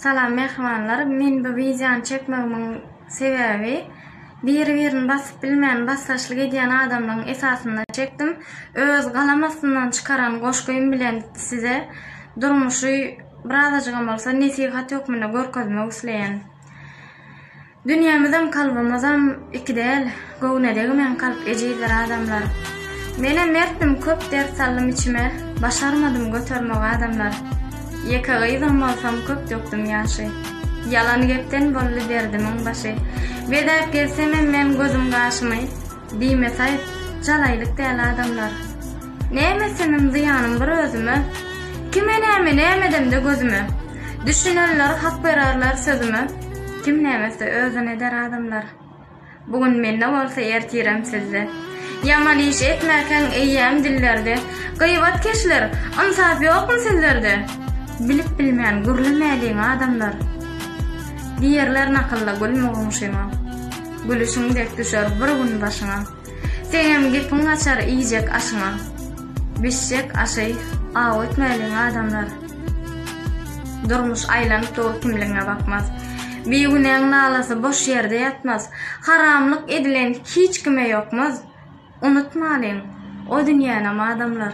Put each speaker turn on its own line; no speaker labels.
Salam mehmanlar, men bu videoni çekmegimin sebebi bir-birini basyp bilmeyen, bassaşlyk edýän adamlaryň esasynda çekdim. Öz galamasyndan çıkaran goşgoýum bilen size durmuşy birazajygam bolsa nesihat ýokmunda görkezmek isleýän. Dünýämizem kalbymyzam iki däl, göwnedegi men kalp ejizler adamlar. Mene mertdim köp dert saldym içime, başarmadım götermek adamlar. Ýeka-gyzam bolsam köp dökdüm ýaşy. Yalan gepden bolly berdim başy. Bedäp gelsem men gözüm gaşmy. Diýme saýt, jalaýlyk däl adamlar. Nämesenim ziýanym bir özüme. Kime näme de gözüme. Düşünenler hak berarlar sözüme. Kim nämese özüne der adamlar. Bugün mende bolsa ertirem sizde. Yaman iş etmäken eýýäm dillerde. Gıybat keşler, ansap ýokmy sizlerde? Bilip bilmeýän gürlemäliň adamlar. Diýerler nakalla gülmegňşyma. Gülüşüň dek düşer bir gün başyna. Senem gepin açar iýjek aşyna. Bişjek aşy aw etmäliň adamlar. Durmuş aýlanyp dur kimligiňe bakmaz. Bir güneň nalasy boş ýerde ýatmaz. Haramlyk edilen hiç kime ýokmaz. Unutmalyň, o dünýäne adamlar.